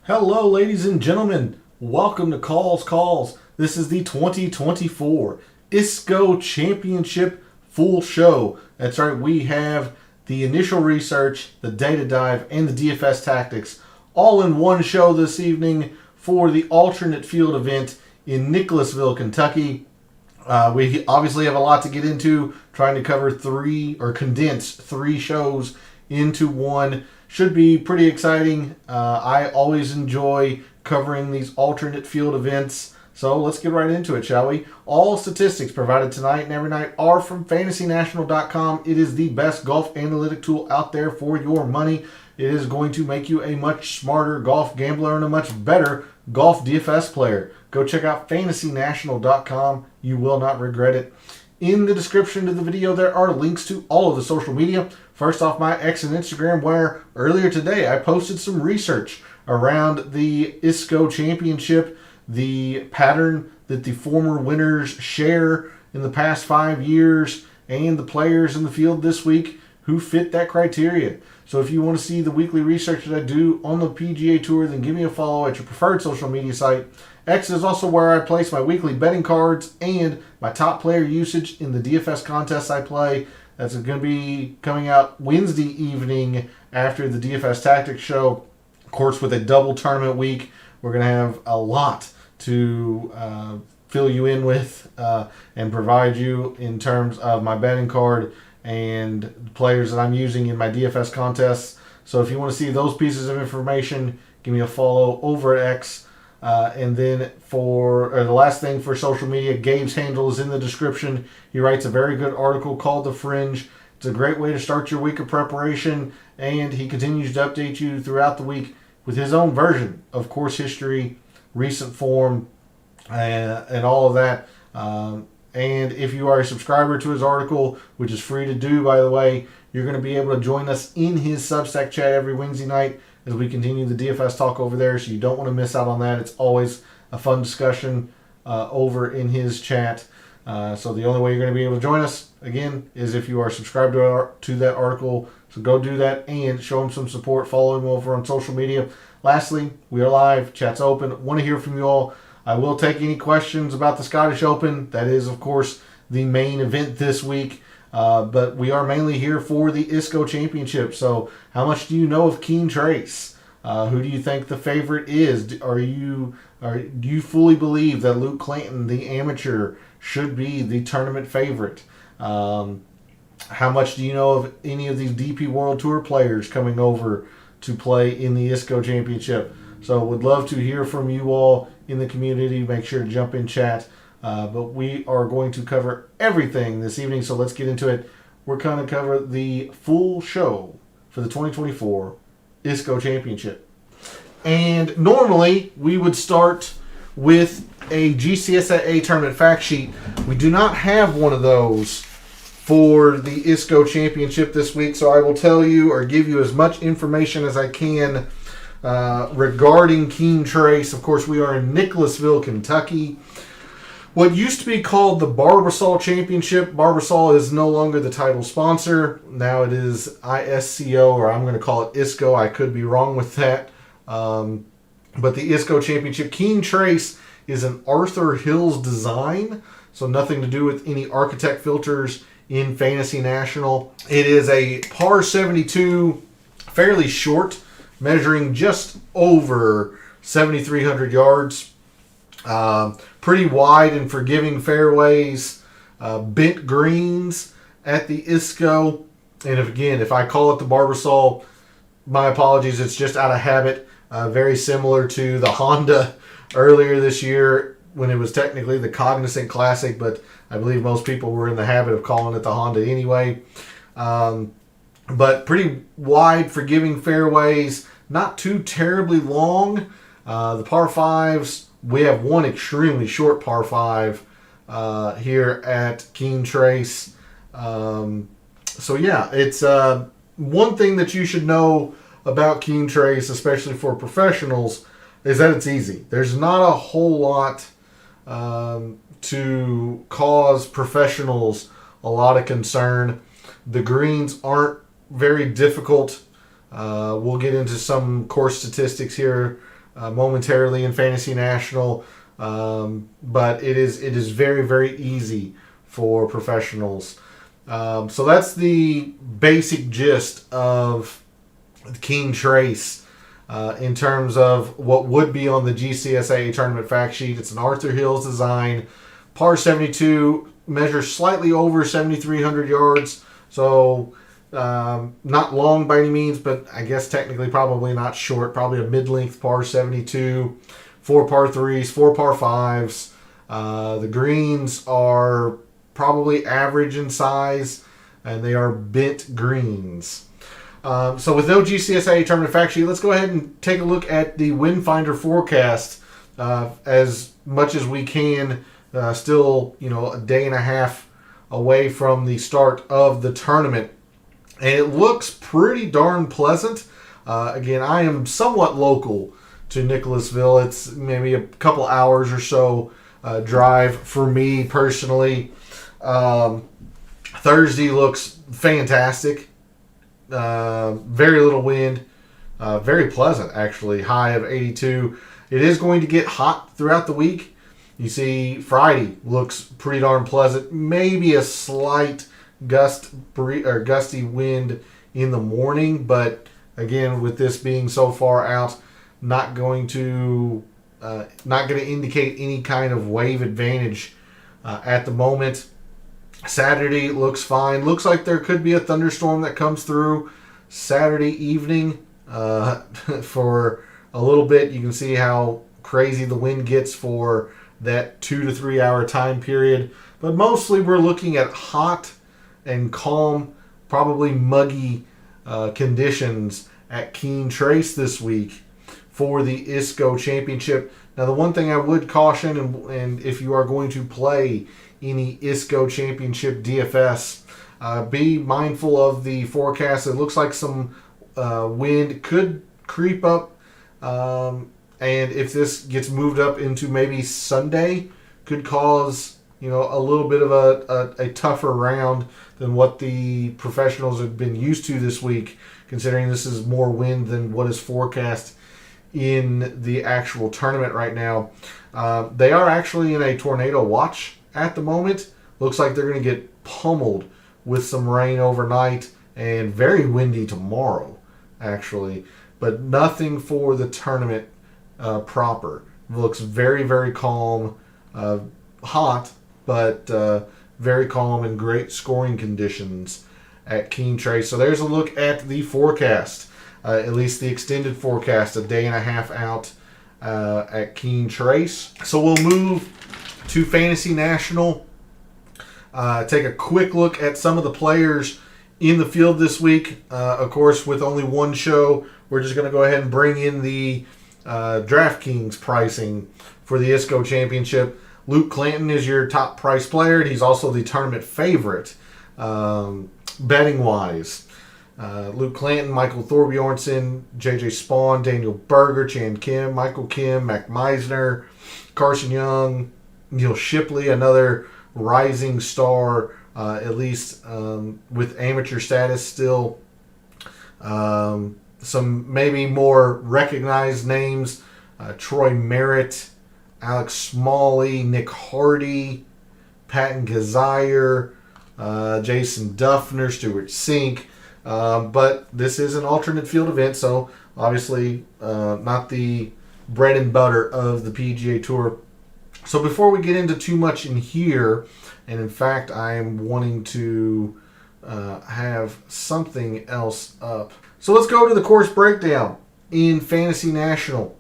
Hello, ladies and gentlemen. Welcome to Calls. This is the 2024 ISCO Championship full show. That's right, we have the initial research, the data dive, and the DFS tactics all in one show this evening for the alternate field event in Nicholasville, Kentucky. We obviously have a lot to get into, trying to cover condense three shows into one. Should be pretty exciting. I always enjoy covering these alternate field events. So let's get right into it, shall we? All statistics provided tonight and every night are from fantasynational.com. It is the best golf analytic tool out there for your money. It is going to make you a much smarter golf gambler and a much better golf DFS player. Go check out fantasynational.com. You will not regret it. In the description of the video, there are links to all of the social media. First off, my X and Instagram, where earlier today I posted some research around the ISCO Championship, the pattern that the former winners share in the past 5 years, and the players in the field this week who fit that criteria. So if you want to see the weekly research that I do on the PGA Tour, then give me a follow at your preferred social media site. X is also where I place my weekly betting cards and my top player usage in the DFS contests I play. That's going to be coming out Wednesday evening after the DFS Tactics show. Of course, with a double tournament week, we're going to have a lot to fill you in with and provide you in terms of my betting card and players that I'm using in my DFS contests. So if you want to see those pieces of information, give me a follow over at X. And then the last thing for social media, Gabe's handle is in the description. He writes a very good article called The Fringe. It's a great way to start your week of preparation, and he continues to update you throughout the week with his own version of course history, recent form, and all of that. And if you are a subscriber to his article, which is free to do, by the way, you're going to be able to join us in his Substack chat every Wednesday night as we continue the DFS talk over there. So you don't want to miss out on that. It's always a fun discussion over in his chat. So the only way you're going to be able to join us, again, is if you are subscribed to that article. So go do that and show him some support. Follow him over on social media. Lastly, we are live. Chat's open. Want to hear from you all. I will take any questions about the Scottish Open. That is, of course, the main event this week. But we are mainly here for the ISCO Championship. So how much do you know of Keen Trace? Who do you think the favorite is? Do you fully believe that Luke Clanton, the amateur, should be the tournament favorite? How much do you know of any of these DP World Tour players coming over to play in the ISCO Championship? So would love to hear from you all in the community. Make sure to jump in chat. But we are going to cover everything this evening, so let's get into it. We're going to cover the full show for the 2024 ISCO Championship. And normally, we would start with a GCSA tournament fact sheet. We do not have one of those for the ISCO Championship this week, so I will tell you or give you as much information as I can regarding Keen Trace. Of course, we are in Nicholasville, Kentucky. What used to be called the Barbasol Championship. Barbasol is no longer the title sponsor. Now it is ISCO, or I'm going to call it ISCO. I could be wrong with that. But the ISCO Championship. Keen Trace is an Arthur Hills design, so nothing to do with any architect filters in Fantasy National. It is a par 72, fairly short, measuring just over 7,300 yards. Pretty wide and forgiving fairways, bent greens at the ISCO. And if I call it the Barbasol, my apologies, it's just out of habit. Very similar to the Honda earlier this year when it was technically the Cognizant Classic, but I believe most people were in the habit of calling it the Honda anyway. But pretty wide, forgiving fairways, not too terribly long. The par fives, we have one extremely short par 5 here at Keen Trace. So yeah, it's one thing that you should know about Keen Trace, especially for professionals, is that it's easy. There's not a whole lot to cause professionals a lot of concern. The greens aren't very difficult. We'll get into some course statistics here momentarily in Fantasy National, but it is very, very easy for professionals. So that's the basic gist of Keen Trace in terms of what would be on the GCSA tournament fact sheet. It's an Arthur Hills design, par 72, measures slightly over 7,300 yards. So not long by any means, but I guess technically probably not short. Probably a mid-length par 72, 4 par 3s, 4 par 5s. The greens are probably average in size, and they are bent greens. So with no GCSA tournament fact sheet, let's go ahead and take a look at the Wind Finder forecast as much as we can. Still, a day and a half away from the start of the tournament. And it looks pretty darn pleasant. Again, I am somewhat local to Nicholasville. It's maybe a couple hours or so drive for me personally. Thursday looks fantastic. Very little wind. Very pleasant, actually. High of 82. It is going to get hot throughout the week. You see, Friday looks pretty darn pleasant. Maybe a slight gusty wind in the morning, but again, with this being so far out, not going to indicate any kind of wave advantage at the moment. Saturday looks fine. Looks like there could be a thunderstorm that comes through Saturday evening for a little bit. You can see how crazy the wind gets for that 2 to 3 hour time period. But mostly we're looking at hot and calm, probably muggy conditions at Keen Trace this week for the ISCO Championship. Now, the one thing I would caution, and if you are going to play any ISCO Championship DFS, be mindful of the forecast. It looks like some wind could creep up, and if this gets moved up into maybe Sunday, could cause a little bit of a tougher round than what the professionals have been used to this week, considering this is more wind than what is forecast in the actual tournament right now. They are actually in a tornado watch at the moment. Looks like they're going to get pummeled with some rain overnight and very windy tomorrow, actually. But nothing for the tournament proper. Looks very, very calm, hot, but very calm and great scoring conditions at Keen Trace. So there's a look at the forecast, at least the extended forecast, a day and a half out at Keen Trace. So we'll move to Fantasy National. Take a quick look at some of the players in the field this week. Of course, with only one show, we're just going to go ahead and bring in the DraftKings pricing for the ISCO Championship. Luke Clanton is your top price player. He's also the tournament favorite, betting-wise. Luke Clanton, Michael Thorbjornsen, J.J. Spawn, Daniel Berger, Chan Kim, Michael Kim, Mac Meisner, Carson Young, Neil Shipley, another rising star, at least with amateur status still. Some maybe more recognized names, Troy Merritt, Alex Smalley, Nick Hardy, Patton Kazire, Jason Duffner, Stuart Sink. But this is an alternate field event, so obviously not the bread and butter of the PGA Tour. So before we get into too much in here, and in fact I am wanting to have something else up. So let's go to the course breakdown in Fantasy National.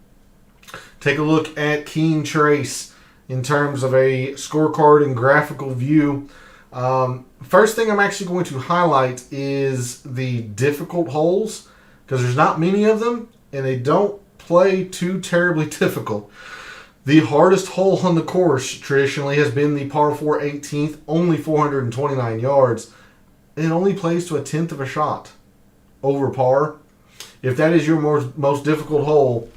Take a look at Keen Trace in terms of a scorecard and graphical view. First thing I'm actually going to highlight is the difficult holes, because there's not many of them and they don't play too terribly difficult. The hardest hole on the course traditionally has been the par 4 18th, only 429 yards. And it only plays to a tenth of a shot over par. If that is your most difficult hole,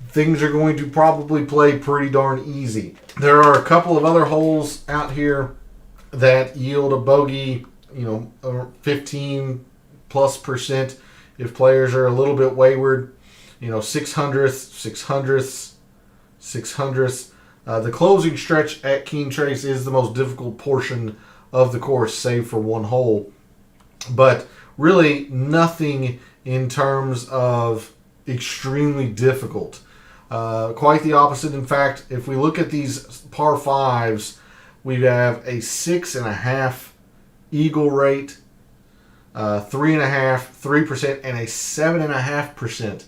things are going to probably play pretty darn easy. There are a couple of other holes out here that yield a bogey, 15+% if players are a little bit wayward. six hundredths, six hundredths, six hundredths. The closing stretch at Keene Trace is the most difficult portion of the course, save for one hole. But really nothing in terms of extremely difficult. Quite the opposite. In fact, if we look at these par fives, we have a 6.5 eagle rate, 3.5, 3%, and a 7.5%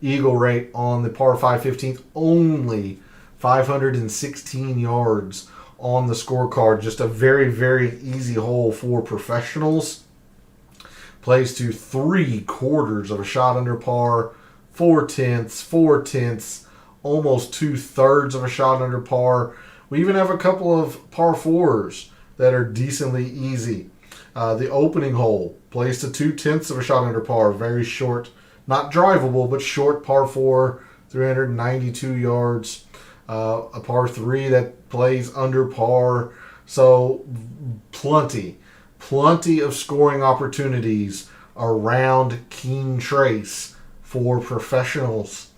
eagle rate on the par 5 15th. Only 516 yards on the scorecard. Just a very, very easy hole for professionals. Plays to 3/4 of a shot under par, 4/10, almost 2/3 of a shot under par. We even have a couple of par fours that are decently easy. The opening hole plays to 2/10 of a shot under par, very short, not drivable, but short par 4, 392 yards. A par 3 that plays under par. So plenty of scoring opportunities around Keene Trace for professionals.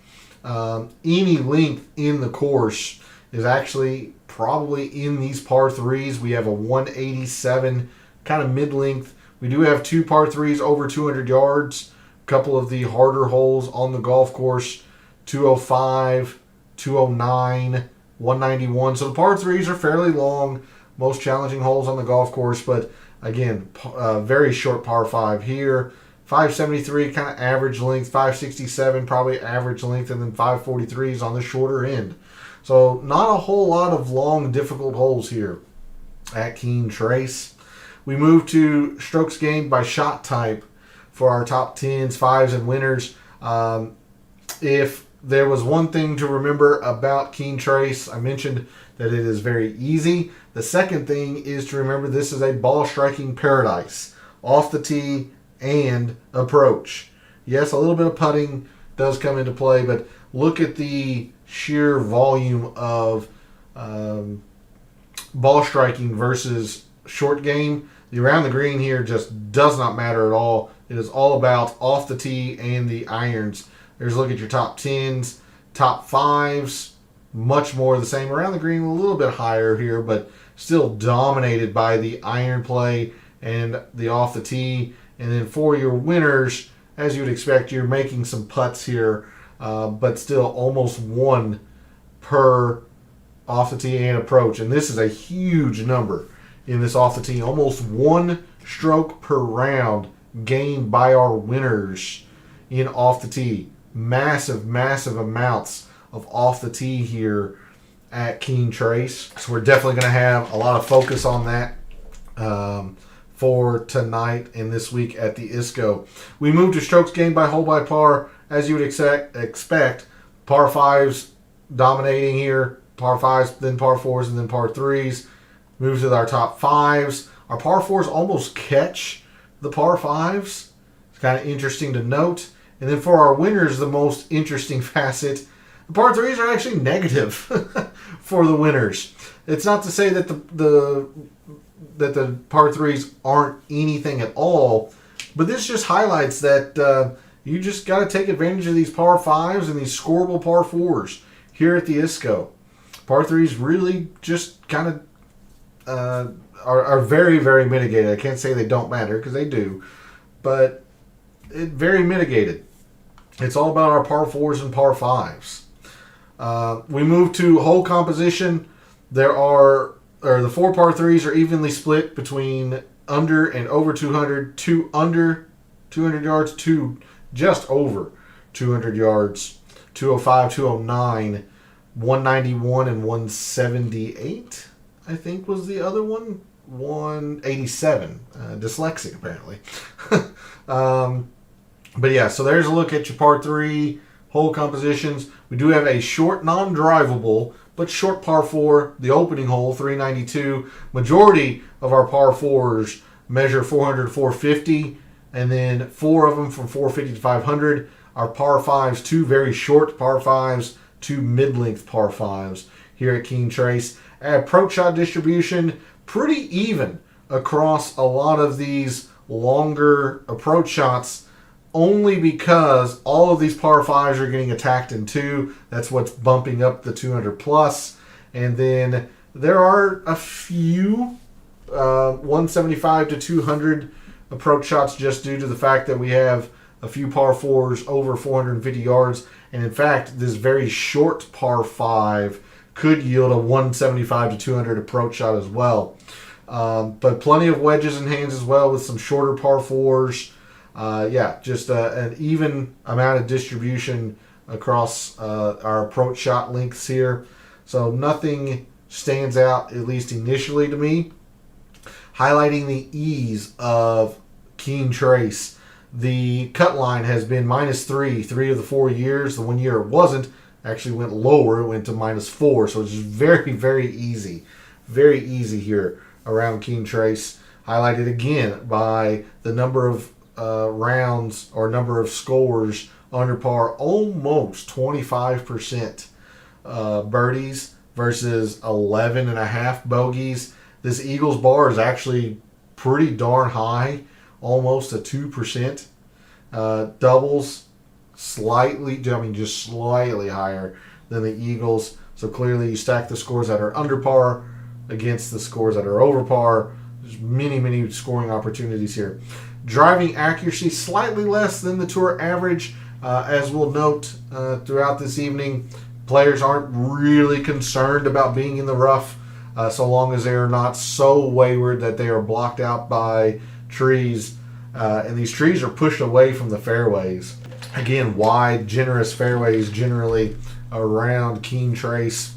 Any length in the course is actually probably in these par 3s. We have a 187 kind of mid-length. We do have 2 par 3s over 200 yards. A couple of the harder holes on the golf course, 205, 209, 191. So the par 3s are fairly long, most challenging holes on the golf course, but again, very short par 5 here. 573 kind of average length, 567 probably average length, and then 543s on the shorter end. So not a whole lot of long, difficult holes here at Keene Trace. We move to strokes gained by shot type for our top 10s, 5s, and winners. If there was one thing to remember about Keene Trace, I mentioned that it is very easy. The second thing is to remember this is a ball striking paradise, off the tee and approach. Yes, a little bit of putting does come into play, but look at the sheer volume of ball striking versus short game. The around the green here just does not matter at all. It is all about off the tee and the irons. There's a look at your top 10s, top 5s, much more the same. Around the green a little bit higher here, but still dominated by the iron play and the off the tee. And then for your winners, as you would expect, you're making some putts here, but still almost one per off the tee and approach. And this is a huge number in this off the tee. Almost 1 stroke per round gained by our winners in off the tee. Massive amounts of off the tee here at Keene Trace. So we're definitely going to have a lot of focus on that for tonight and this week at the ISCO. We move to strokes gained by hole by par. As you would expect, par 5s dominating here. Par 5s, then par 4s, and then par 3s. Moves with our top 5s. Our par 4s almost catch the par 5s. It's kind of interesting to note. And then for our winners, the most interesting facet, the par 3s are actually negative for the winners. It's not to say that the par 3s aren't anything at all, but this just highlights that you just got to take advantage of these par 5s and these scoreable par 4s here at the ISCO. Par 3s really just kind of are very, very mitigated. I can't say they don't matter because they do, but very mitigated. It's all about our par 4s and par 5s. We move to hole composition. The 4 par 3s are evenly split between under and over 200, 2 under 200 yards, 2 just over 200 yards, 205, 209, 191, and 178, I think was the other one. 187. Dyslexic, apparently. But yeah, so there's a look at your par 3 hole compositions. We do have a short, non-drivable, but short par 4, the opening hole, 392. Majority of our par 4s measure 400 to 450, and then 4 of them from 450 to 500. Our par 5s, 2 very short par 5s, 2 mid-length par 5s here at Keene Trace. Approach shot distribution, pretty even across a lot of these longer approach shots. only because all of these par 5s are getting attacked in 2. That's what's bumping up the 200 plus. And then there are a few 175 to 200 approach shots just due to the fact that we have a few par 4s over 450 yards. And in fact, this very short par 5 could yield a 175 to 200 approach shot as well. But plenty of wedges in hands as well with some shorter par 4s. Just an even amount of distribution across our approach shot lengths here. So nothing stands out, at least initially to me. Highlighting the ease of Keen Trace. The cut line has been -3 3 of the 4 years. The 1 year it wasn't, actually went lower. It went to -4. So it's just very, very easy. Very easy here around Keen Trace. Highlighted again by the number of rounds or number of scores under par, almost 25% birdies versus 11.5 bogeys. This Eagles bar is actually pretty darn high, almost a 2%. Doubles just slightly higher than the Eagles. So clearly you stack the scores that are under par against the scores that are over par. There's many, many scoring opportunities here. Driving accuracy slightly less than the tour average. As we'll note throughout this evening, players aren't really concerned about being in the rough so long as they are not so wayward that they are blocked out by trees. And these trees are pushed away from the fairways. Again, wide, generous fairways generally around Keen Trace.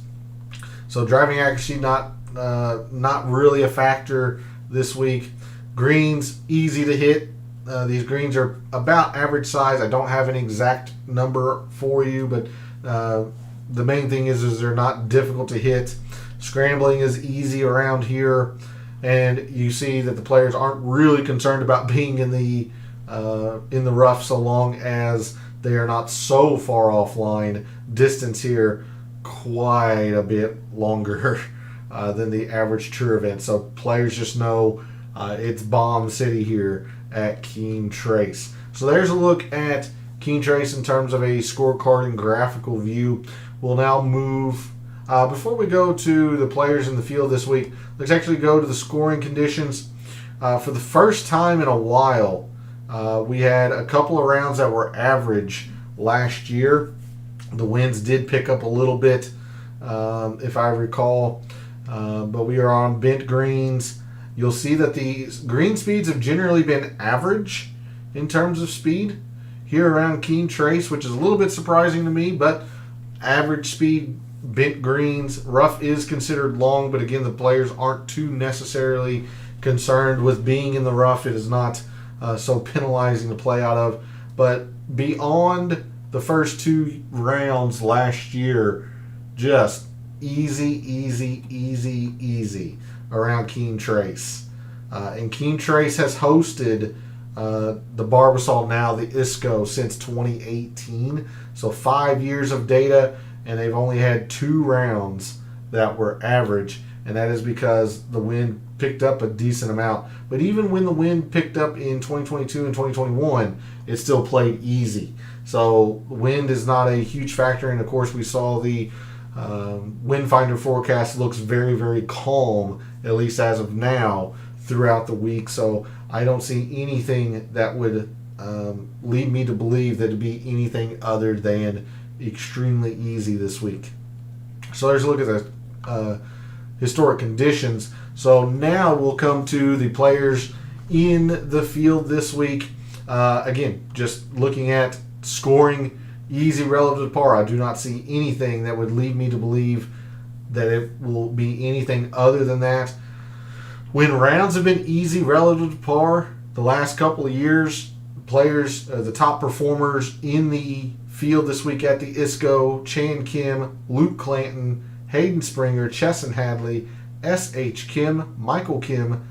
So driving accuracy not really a factor this week. Greens, easy to hit. These greens are about average size. I don't have an exact number for you, but the main thing is they're not difficult to hit. Scrambling is easy around here, and you see that the players aren't really concerned about being in the rough so long as they are not so far offline. Distance here quite a bit longer than the average tour event, so players just know it's bomb city here at Keen Trace. So there's a look at Keen Trace in terms of a scorecard and graphical view. We'll now move, before we go to the players in the field this week, let's actually go to the scoring conditions. For the first time in a while, we had a couple of rounds that were average last year. The winds did pick up a little bit, if I recall, but we are on bent greens. You'll see that the green speeds have generally been average in terms of speed here around Keen Trace, which is a little bit surprising to me, but average speed, bent greens. Rough is considered long, but again, the players aren't too necessarily concerned with being in the rough. It is not so penalizing to play out of. But beyond the first 2 rounds last year, just easy around Keen Trace. And Keen Trace has hosted the Barbasol, now the ISCO, since 2018. So 5 years of data, and they've only had 2 rounds that were average, and that is because the wind picked up a decent amount. But even when the wind picked up in 2022 and 2021, it still played easy. So wind is not a huge factor, and of course we saw the wind finder forecast looks very, very calm, at least as of now, throughout the week. So I don't see anything that would lead me to believe that it'd be anything other than extremely easy this week. So there's a look at the historic conditions. So now we'll come to the players in the field this week. Again, just looking at scoring, easy relative to par. I do not see anything that would lead me to believe that it will be anything other than that. When rounds have been easy relative to par the last couple of years, players, the top performers in the field this week at the ISCO: Chan Kim, Luke Clanton, Hayden Springer, Chesson Hadley, S.H. Kim, Michael Kim,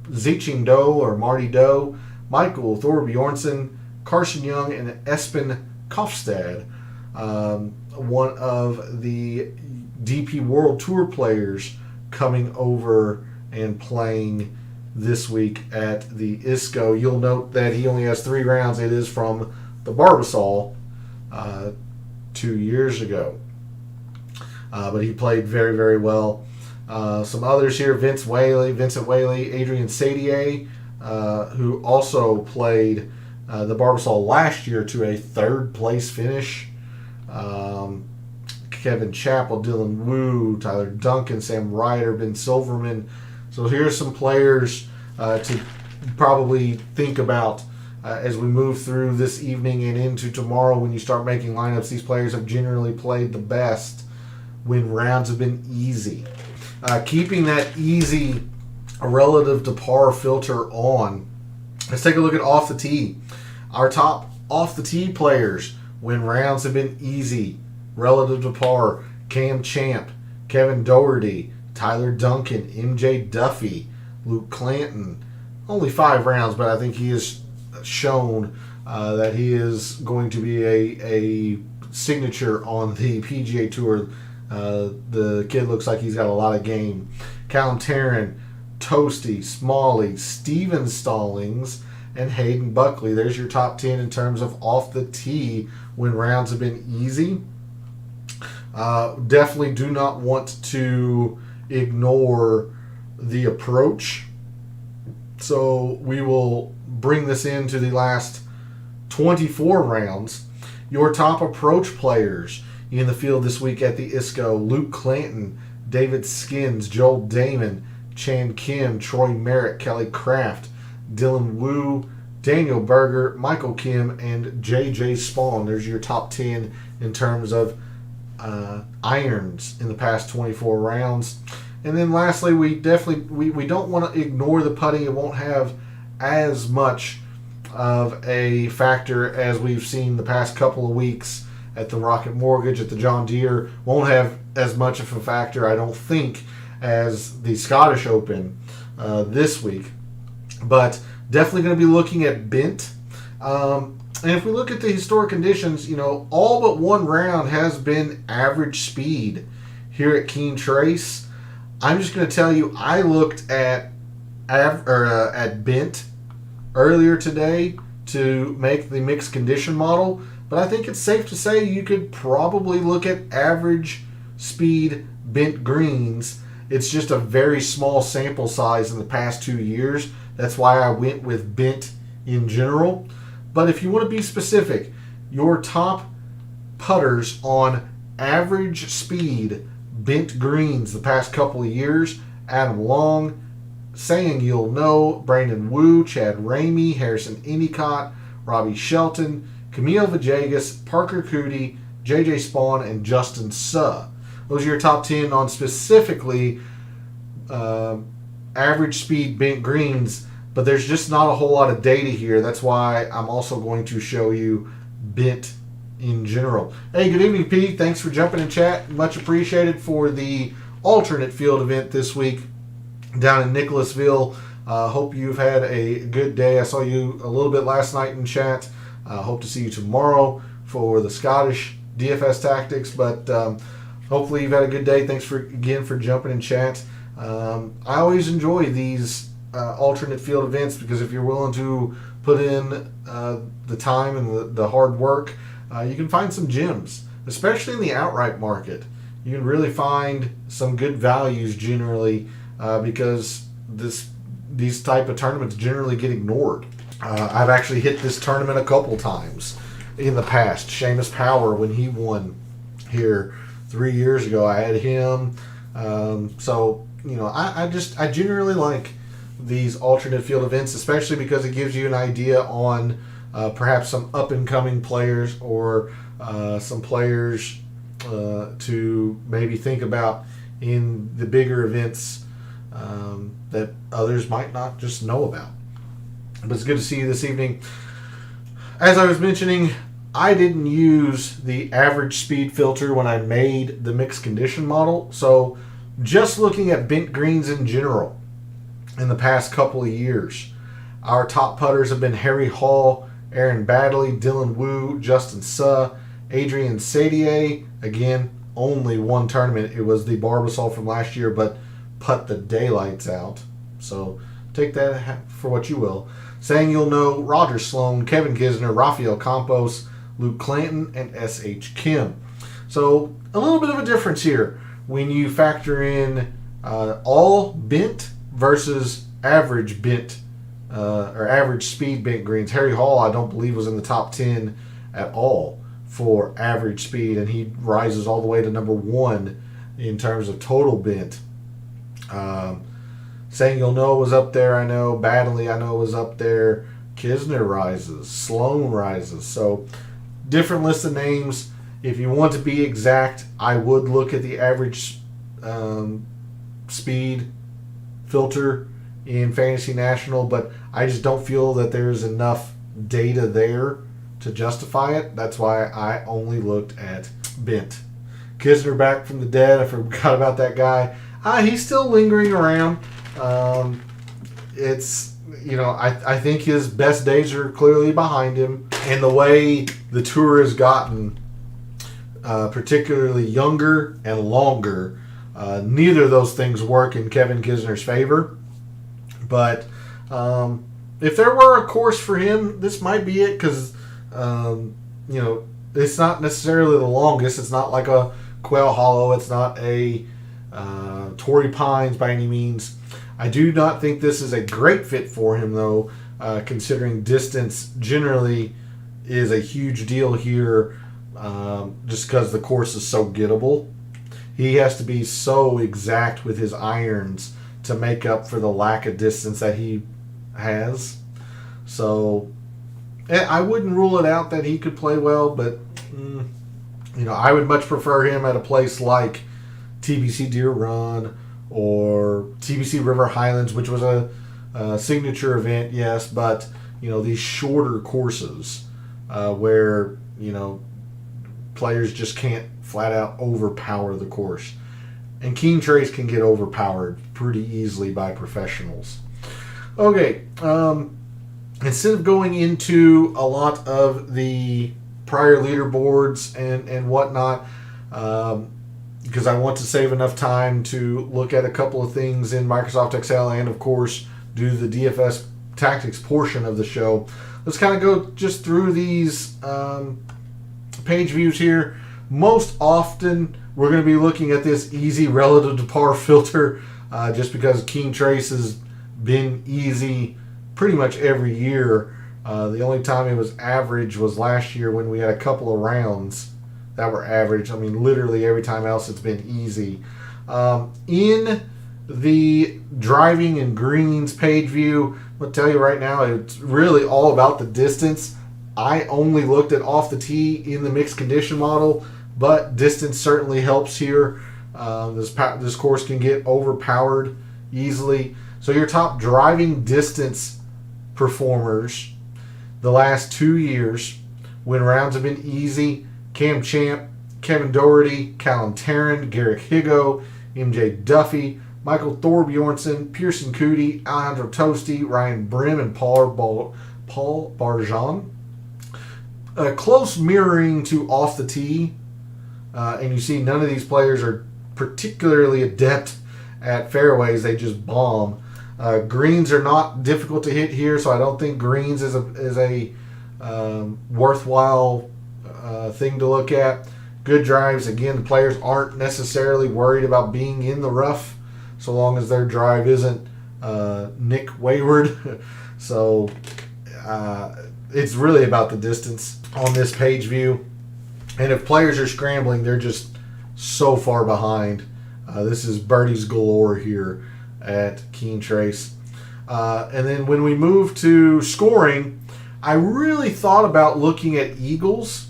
Ziching Do or Marty Doe, Michael Thorbjornsen, Carson Young, and Espen Kofstad. One of the DP World Tour players coming over and playing this week at the ISCO. You'll note that he only has 3 rounds. It is from the Barbasol 2 years ago. But he played very, very well. Some others here, Vincent Whaley, Adrian Sadier, who also played the Barbasol last year to a 3rd place finish. Kevin Chappell, Dylan Wu, Tyler Duncan, Sam Ryder, Ben Silverman. So here's some players to probably think about as we move through this evening and into tomorrow when you start making lineups. These players have generally played the best when rounds have been easy. Keeping that easy relative to par filter on, let's take a look at off the tee. Our top off the tee players when rounds have been easy relative to par: Cam Champ, Kevin Doherty, Tyler Duncan, MJ Duffy, Luke Clanton. Only 5 rounds, but I think he has shown that he is going to be a signature on the PGA Tour. The kid looks like he's got a lot of game. Callum Tarrant, Toasty, Smalley, Steven Stallings, and Hayden Buckley. There's your top 10 in terms of off the tee when rounds have been easy. Definitely do not want to ignore the approach. So we will bring this into the last 24 rounds. Your top approach players in the field this week at the ISCO: Luke Clanton, David Skins, Joel Damon, Chan Kim, Troy Merritt, Kelly Craft, Dylan Wu, Daniel Berger, Michael Kim, and JJ Spawn. There's your top 10 in terms of irons in the past 24 rounds. And then lastly, we don't want to ignore the putting. It won't have as much of a factor as we've seen the past couple of weeks at the Rocket Mortgage, at the John Deere. Won't have as much of a factor, I don't think, as the Scottish Open this week. But definitely going to be looking at bent. And if we look at the historic conditions, all but 1 round has been average speed here at Keen Trace. I'm just going to tell you, I looked at bent earlier today to make the mixed condition model, but I think it's safe to say you could probably look at average speed bent greens. It's just a very small sample size in the past 2 years. That's why I went with bent in general. But if you want to be specific, your top putters on average speed bent greens the past couple of years: Adam Long, Saying You'll Know, Brandon Wu, Chad Ramey, Harrison Endicott, Robbie Shelton, Camille Villegas, Parker Cootie, JJ Spawn, and Justin Suh. Those are your top 10 on specifically average speed bent greens, but there's just not a whole lot of data here. That's why I'm also going to show you bent in general. Hey, good evening, Pete. Thanks for jumping in chat. Much appreciated for the alternate field event this week down in Nicholasville. Hope you've had a good day. I saw you a little bit last night in chat. Hope to see you tomorrow for the Scottish DFS Tactics, but hopefully you've had a good day. Thanks again for jumping in chat. I always enjoy these alternate field events because if you're willing to put in the time and the hard work, you can find some gems, especially in the outright market. You can really find some good values generally because these type of tournaments generally get ignored. I've actually hit this tournament a couple times in the past. Seamus Power, when he won here 3 years ago, I had him. So I generally like these alternate field events, especially because it gives you an idea on perhaps some up-and-coming players or some players to maybe think about in the bigger events that others might not just know about. But it's good to see you this evening. As I was mentioning, I didn't use the average speed filter when I made the mixed condition model. So just looking at bent greens in general in the past couple of years, our top putters have been Harry Hall, Aaron Baddeley, Dylan Wu, Justin Suh, Adrian Sadier. Again, only 1 tournament. It was the Barbasol from last year, but putt the daylights out. So take that for what you will. Saying You'll Know, Roger Sloan, Kevin Kisner, Rafael Campos, Luke Clanton, and S.H. Kim. So a little bit of a difference here when you factor in all bent versus average bent or average speed bent greens. Harry Hall, I don't believe, was in the top 10 at all for average speed, and he rises all the way to number 1 in terms of total bent. Saying You'll Know was up there, I know. Baddeley, I know, was up there. Kisner rises. Sloan rises. So different list of names. If you want to be exact, I would look at the average speed filter in Fantasy National, but I just don't feel that there's enough data there to justify it. That's why I only looked at bent. Kisner back from the dead. I forgot about that guy. He's still lingering around. I think his best days are clearly behind him. And the way the tour has gotten, particularly younger and longer, neither of those things work in Kevin Kisner's favor. But if there were a course for him, this might be it, because it's not necessarily the longest. It's not like a Quail Hollow. It's not a Torrey Pines by any means. I do not think this is a great fit for him, though, considering distance generally is a huge deal here, just because the course is so gettable. He has to be so exact with his irons to make up for the lack of distance that he has. So I wouldn't rule it out that he could play well, but I would much prefer him at a place like TBC Deer Run or TBC River Highlands, which was a signature event, yes, but these shorter courses where players just can't flat out overpower the course. And Keen Trace can get overpowered pretty easily by professionals. Okay, instead of going into a lot of the prior leaderboards and whatnot, because I want to save enough time to look at a couple of things in Microsoft Excel and, of course, do the DFS Tactics portion of the show, let's kind of go just through these page views here. Most often, we're going to be looking at this easy relative to par filter, just because Keen Trace has been easy pretty much every year. The only time it was average was last year when we had a couple of rounds that were average. I mean, literally every time else it's been easy. In the driving and greens page view, I'm going to tell you right now, it's really all about the distance. I only looked at off the tee in the mixed condition model, but distance certainly helps here. This course can get overpowered easily. So your top driving distance performers the last 2 years, when rounds have been easy: Cam Champ, Kevin Doherty, Callum Tarrant, Garrick Higo, MJ Duffy, Michael Thorbjornsen, Pearson Coody, Alejandro Tosti, Ryan Brim, and Paul Barjan. Close mirroring to off the tee, and you see none of these players are particularly adept at fairways. They just bomb. Greens are not difficult to hit here, so I don't think greens is a worthwhile thing to look at. Good drives, again, the players aren't necessarily worried about being in the rough so long as their drive isn't Nick Wayward. So it's really about the distance on this page view. And if players are scrambling, they're just so far behind. This is birdies galore here at Keen Trace. And then when we move to scoring, I really thought about looking at eagles,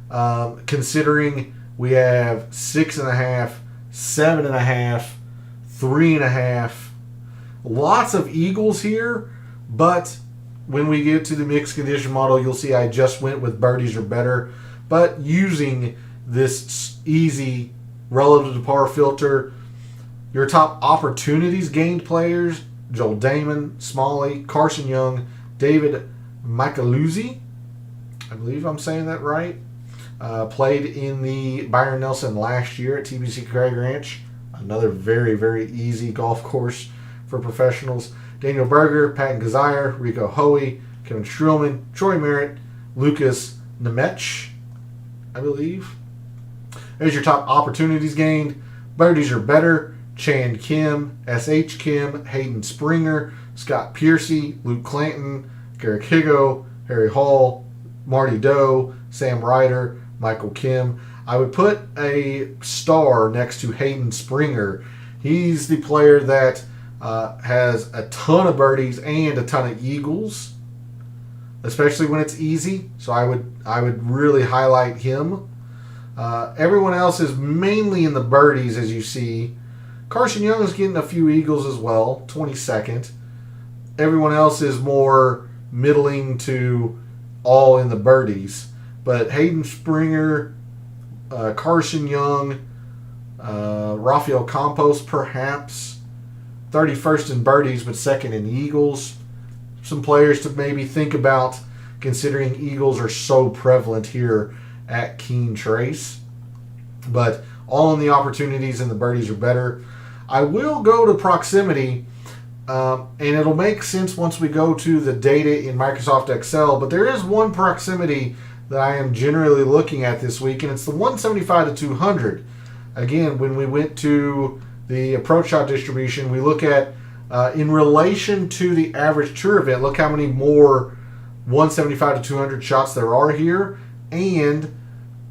considering we have 6.5, 7.5, 3.5. Lots of eagles here, but when we get to the mixed condition model, you'll see I just went with birdies or better. But using this easy relative to par filter, your top opportunities gained players: Joel Damon, Smalley, Carson Young, David Micheluzzi, I believe I'm saying that right, played in the Byron Nelson last year at TBC Craig Ranch, another very, very easy golf course for professionals. Daniel Berger, Patton Kizzire, Rico Hoey, Kevin Streelman, Troy Merritt, Lucas Nemec, I believe. There's your top opportunities gained. Birdies are better. Chan Kim, S.H. Kim, Hayden Springer, Scott Piercy, Luke Clanton, Garrick Higo, Harry Hall, Marty Doe, Sam Ryder, Michael Kim. I would put a star next to Hayden Springer. He's the player that has a ton of birdies and a ton of eagles, especially when it's easy. So I would really highlight him. Everyone else is mainly in the birdies, as you see. Carson Young is getting a few eagles as well, 22nd. Everyone else is more middling to all in the birdies. But Hayden Springer, Carson Young, Rafael Campos perhaps, 31st in birdies but second in eagles. Some players to maybe think about, considering eagles are so prevalent here at Keen Trace. But all in the opportunities and the birdies are better. I will go to proximity, and it'll make sense once we go to the data in Microsoft Excel, but there is one proximity that I am generally looking at this week, and it's the 175 to 200. Again, when we went to the approach shot distribution, we look at in relation to the average tour event, look how many more 175 to 200 shots there are here, and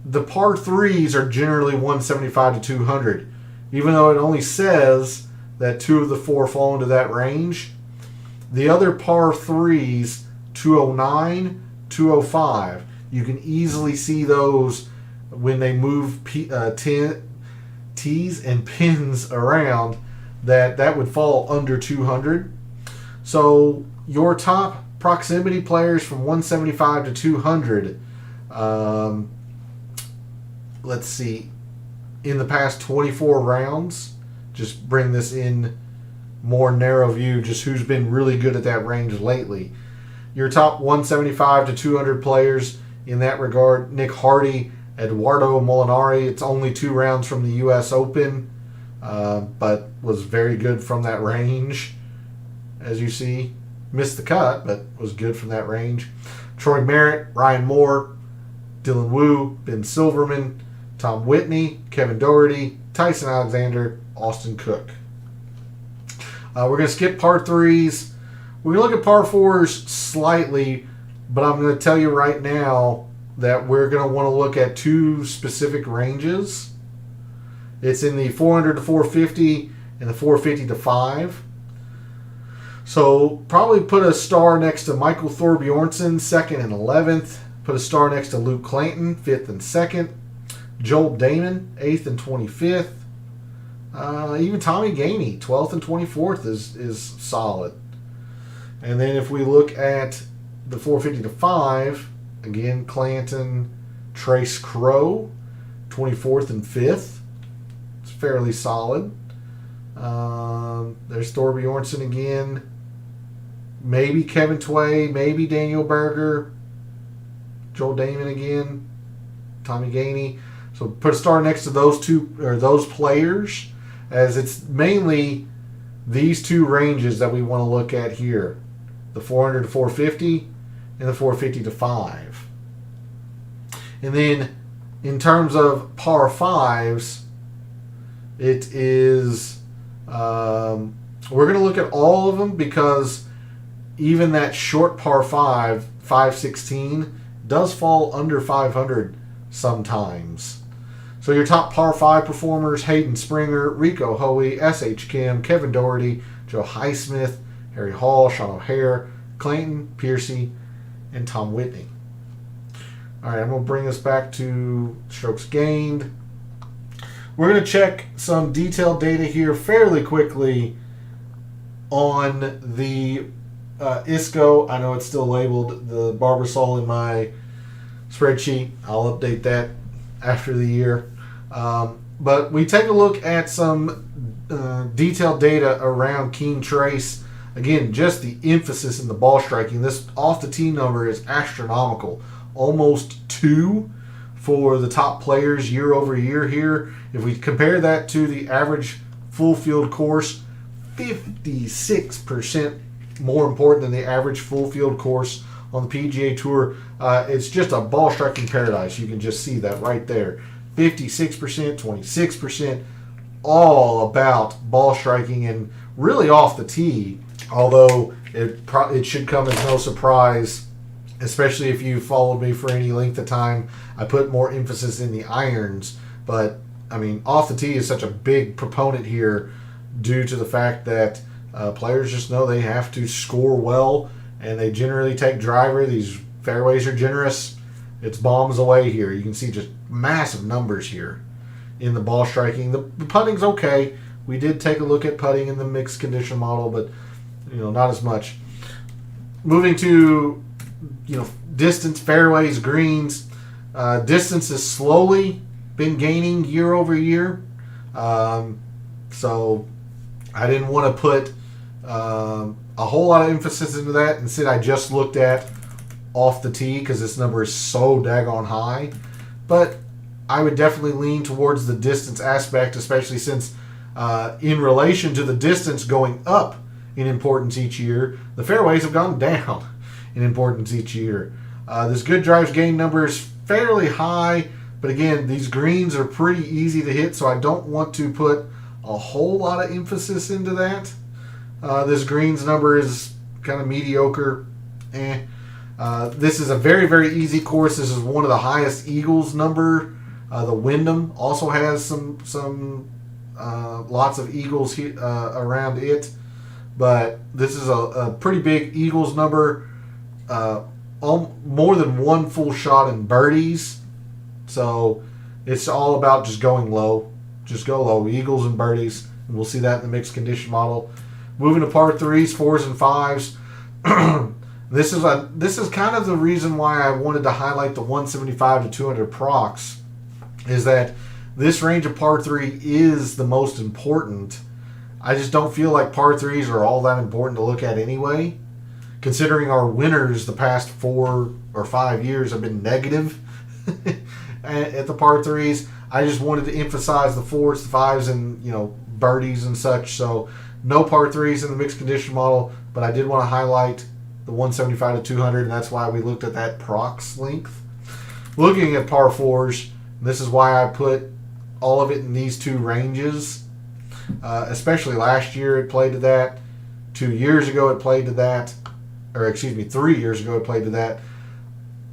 the par 3s are generally 175 to 200. Even though it only says that 2 of the 4 fall into that range, the other par 3s, 209, 205, you can easily see those when they move tees and pins around, that would fall under 200. So your top proximity players from 175 to 200, let's see, in the past 24 rounds, just bring this in more narrow view, just who's been really good at that range lately. Your top 175 to 200 players in that regard: Nick Hardy, Eduardo Molinari. It's only 2 rounds from the U.S. Open, but was very good from that range. As you see, missed the cut, but was good from that range. Troy Merritt, Ryan Moore, Dylan Wu, Ben Silverman, Tom Whitney, Kevin Doherty, Tyson Alexander, Austin Cook. We're going to skip par 3s. We're going to look at par 4s slightly, but I'm going to tell you right now that we're going to want to look at 2 specific ranges. It's in the 400 to 450 and the 450 to 5. So probably put a star next to Michael Thorbjornsen, 2nd and 11th. Put a star next to Luke Clanton, 5th and 2nd. Joel Damon, 8th and 25th. Even Tommy Gainey, 12th and 24th is solid. And then if we look at the 450 to 5, again, Clanton, Trace Crow, 24th and 5th. It's fairly solid. There's Thorbjornsen again. Maybe Kevin Tway, maybe Daniel Berger. Joel Damon again. Tommy Gainey. So put a star next to those 2 or those players, as it's mainly these 2 ranges that we want to look at here: the 400 to 450 and the 450 to 5. And then in terms of par 5s, it is we're going to look at all of them, because even that short par 5, 516, does fall under 500 sometimes. So your top par 5 performers: Hayden Springer, Rico Hoey, S.H. Kim, Kevin Doherty, Joe Highsmith, Harry Hall, Sean O'Hare, Clanton, Piercy, and Tom Whitney. All right, I'm going to bring us back to strokes gained. We're going to check some detailed data here fairly quickly on the ISCO. I know it's still labeled the Barbasol in my spreadsheet. I'll update that after the year. But we take a look at some detailed data around Keen Trace. Again, just the emphasis in the ball striking. This off the tee number is astronomical. Almost 2 for the top players year over year here. If we compare that to the average full field course, 56% more important than the average full field course on the PGA Tour. It's just a ball striking paradise. You can just see that right there. 56%, 26%, all about ball striking and really off the tee. Although it should come as no surprise, especially if you followed me for any length of time, I put more emphasis in the irons. But, I mean, off the tee is such a big proponent here due to the fact that players just know they have to score well, and they generally take driver. These fairways are generous. It's bombs away here. You can see just massive numbers here in the ball striking. The putting's okay. We did take a look at putting in the mixed condition model, but not as much. Moving to distance, fairways, greens. Distance has slowly been gaining year over year. So I didn't want to put a whole lot of emphasis into that. Instead, I just looked at off the tee because this number is so daggone high. But I would definitely lean towards the distance aspect, especially since in relation to the distance going up in importance each year, the fairways have gone down in importance each year. This good drives gain number is fairly high, but again, these greens are pretty easy to hit, so I don't want to put a whole lot of emphasis into that. This greens number is kind of mediocre. This is a very, very easy course. This is one of the highest eagles number. The Wyndham also has some lots of eagles around it. But this is a pretty big eagles number. More than one full shot in birdies. So it's all about just going low. Just go low. Eagles and birdies. And we'll see that in the mixed condition model. Moving to par 3s, 4s, and 5s. This is kind of the reason why I wanted to highlight the 175 to 200 procs. Is that this range of par 3 is the most important. I just don't feel like par 3s are all that important to look at anyway. Considering our winners the past 4 or 5 years have been negative at the par 3s, I just wanted to emphasize the 4s, the 5s, and birdies and such. So no par 3s in the mixed condition model, but I did want to highlight the 175 to 200, and that's why we looked at that procs length. Looking at par 4s, this is why I put all of it in these two ranges. Especially last year it played to that. 2 years ago it played to that. Or 3 years ago it played to that.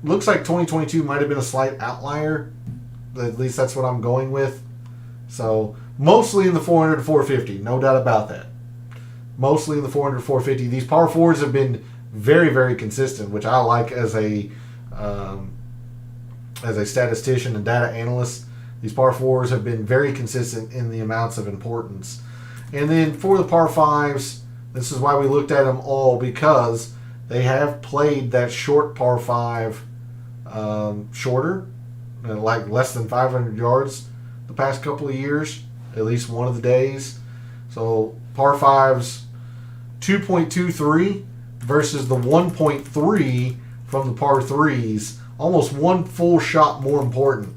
Looks like 2022 might have been a slight outlier. At least that's what I'm going with. So mostly in the 400 to 450, no doubt about that. Mostly in the 400 to 450. These par 4s have been very, very consistent, which I like as a statistician and data analyst. These par 4s have been very consistent in the amounts of importance. And then for the par 5s, this is why we looked at them all, because they have played that short par 5 shorter, like less than 500 yards the past couple of years, at least one of the days. So par 5s, 2.23 versus the 1.3 from the par 3s. Almost one full shot more important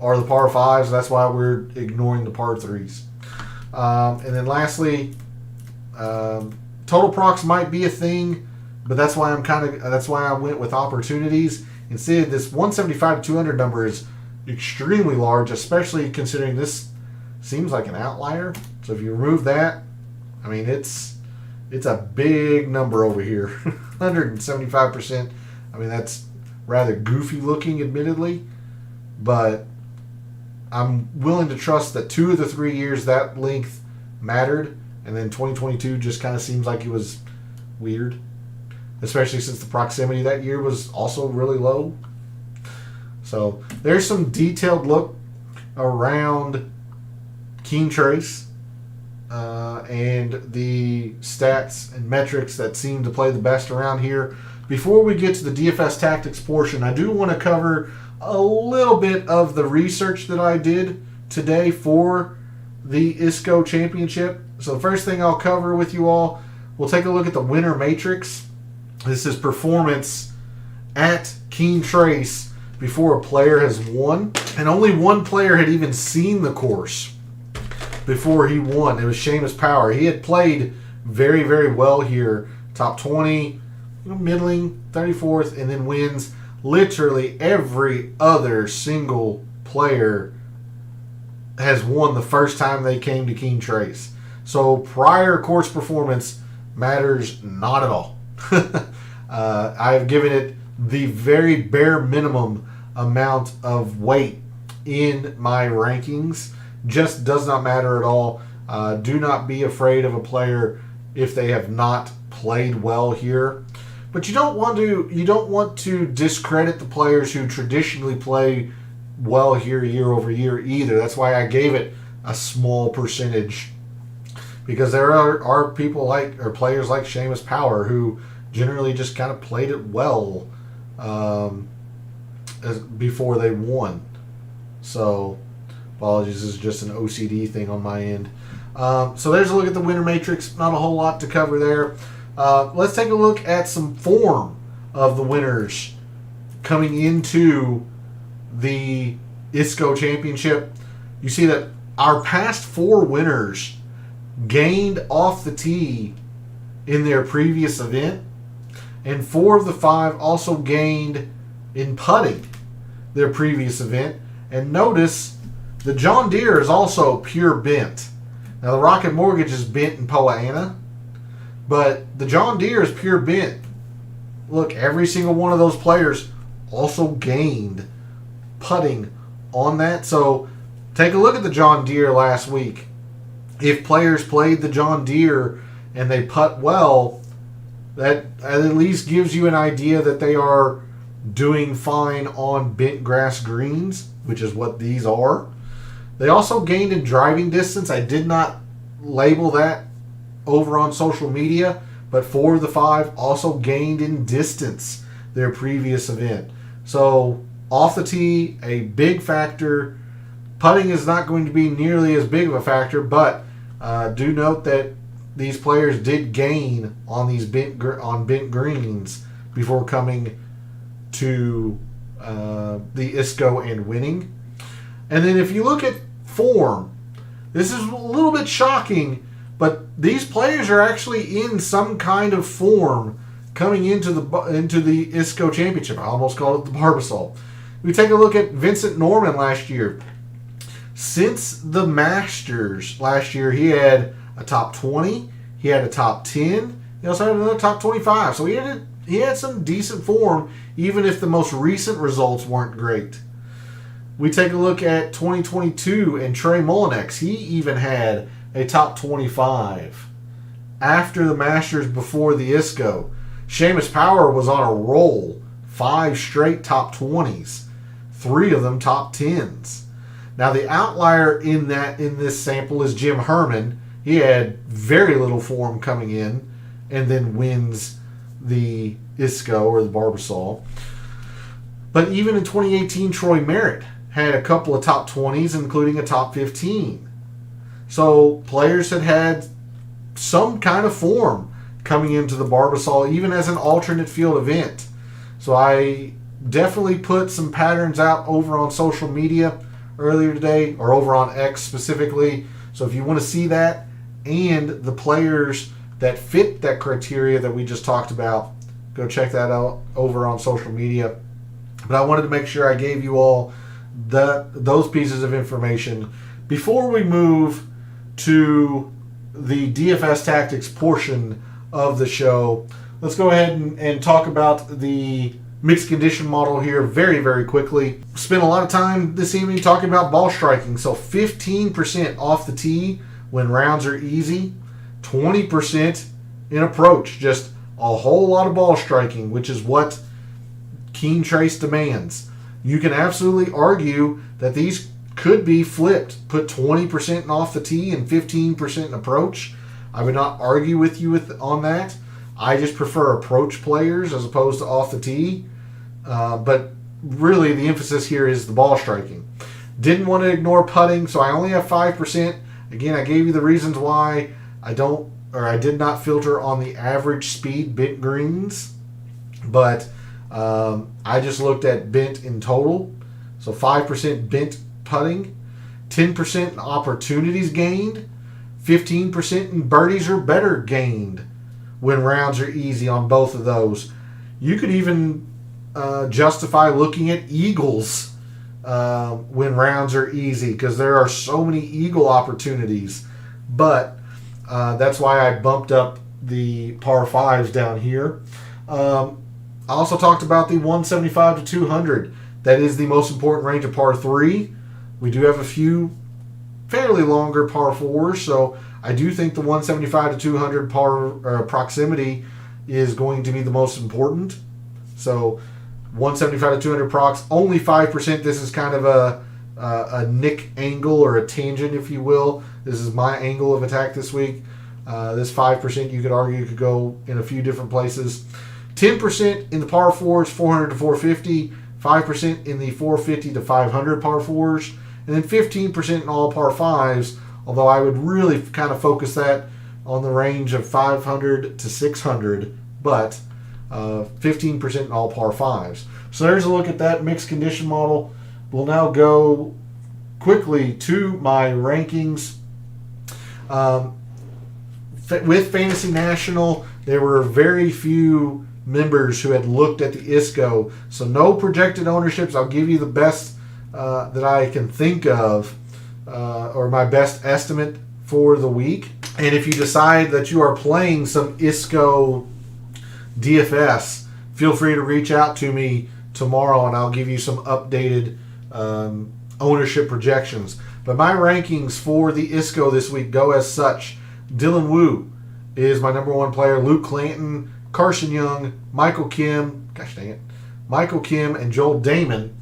are the par 5s. That's why we're ignoring the par 3s. And then lastly, total procs might be a thing, but that's why I went with opportunities. Instead, this 175 to 200 number is extremely large, especially considering this seems like an outlier. So if you remove that, I mean, it's a big number over here. 175%. I mean, that's rather goofy looking, admittedly, but I'm willing to trust that 2 of the 3 years that length mattered, and then 2022 just kind of seems like it was weird, especially since the proximity that year was also really low. So there's some detailed look around Keen Trace and the stats and metrics that seem to play the best around here. Before we get to the DFS Tactics portion, I do want to cover a little bit of the research that I did today for the ISCO Championship. So the first thing I'll cover with you all, we'll take a look at the winner matrix. This is performance at Keen Trace before a player has won. And only one player had even seen the course before he won. It was Seamus Power. He had played very, very well here top 20, middling, 34th, and then wins. Literally every other single player has won the first time they came to Keen Trace. So prior course performance matters not at all. I've given it the very bare minimum amount of weight in my rankings. Just does not matter at all. Do not be afraid of a player if they have not played well here. But you don't want to discredit the players who traditionally play well here year over year either. That's why I gave it a small percentage, because there are people or players like Seamus Power who generally just kind of played it well before they won. So apologies, this is just an OCD thing on my end. So there's a look at the winner matrix. Not a whole lot to cover there. Let's take a look at some form of the winners coming into the ISCO Championship. You see that our past 4 winners gained off the tee in their previous event, and 4 of the 5 also gained in putting their previous event. And notice the John Deere is also pure bent. Now the Rocket Mortgage is bent in Poa annua, but the John Deere is pure bent. Look, every single one of those players also gained putting on that. So take a look at the John Deere last week. If players played the John Deere and they putt well, that at least gives you an idea that they are doing fine on bent grass greens, which is what these are. They also gained in driving distance. I did not label that over on social media, but 4 of the 5 also gained in distance their previous event. So off the tee, a big factor. Putting is not going to be nearly as big of a factor, but do note that these players did gain on these bent greens before coming to the ISCO and winning. And then if you look at form, this is a little bit shocking, but these players are actually in some kind of form coming into the ISCO Championship. I almost called it the Barbasol. We take a look at Vincent Norman last year. Since the Masters last year, he had a top 20, he had a top 10, he also had another top 25. So he had some decent form, even if the most recent results weren't great. We take a look at 2022 and Trey Mullinax. He even had a top 25 after the Masters before the ISCO. Seamus Power was on a roll. 5 straight top 20s. 3 of them top 10s. Now the outlier in this sample is Jim Herman. He had very little form coming in and then wins the ISCO or the Barbasol. But even in 2018, Troy Merritt had a couple of top 20s, including a top 15. So players had some kind of form coming into the Barbasol, even as an alternate field event. So I definitely put some patterns out over on social media earlier today, or over on X specifically. So if you want to see that and the players that fit that criteria that we just talked about, go check that out over on social media. But I wanted to make sure I gave you all those pieces of information before we move to the DFS Tactics portion of the show. Let's go ahead and talk about the mixed condition model here very, very quickly. Spent a lot of time this evening talking about ball striking. So 15% off the tee when rounds are easy, 20% in approach. Just a whole lot of ball striking, which is what Keen Trace demands. You can absolutely argue that these could be flipped. Put 20% off the tee and 15% in approach. I would not argue with you on that. I just prefer approach players as opposed to off the tee. But really the emphasis here is the ball striking. Didn't want to ignore putting, so I only have 5%. Again, I gave you the reasons why I did not filter on the average speed bent greens. But I just looked at bent in total. So 5% bent putting, 10% in opportunities gained, 15% in birdies or better gained when rounds are easy on both of those. You could even justify looking at eagles when rounds are easy, because there are so many eagle opportunities. But that's why I bumped up the par 5s down here. I also talked about the 175 to 200. That is the most important range of par 3. We do have a few fairly longer par 4s, so I do think the 175 to 200 par proximity is going to be the most important. So 175 to 200 procs, only 5%. This is kind of a Nick angle, or a tangent, if you will. This is my angle of attack this week. This 5%, you could argue, could go in a few different places. 10% in the par 4s, 400 to 450. 5% in the 450 to 500 par 4s. And then 15% in all par 5s, although I would really kind of focus that on the range of 500 to 600, but 15% in all par 5s. So there's a look at that mixed condition model. We'll now go quickly to my rankings. With Fantasy National, there were very few members who had looked at the ISCO, so no projected ownerships. I'll give you the best that I can think of, or my best estimate for the week. And if you decide that you are playing some ISCO DFS, feel free to reach out to me tomorrow and I'll give you some updated ownership projections. But my rankings for the ISCO this week go as such. Dylan Wu is my number 1 player. Luke Clanton, Carson Young, Michael Kim, and Joel Damon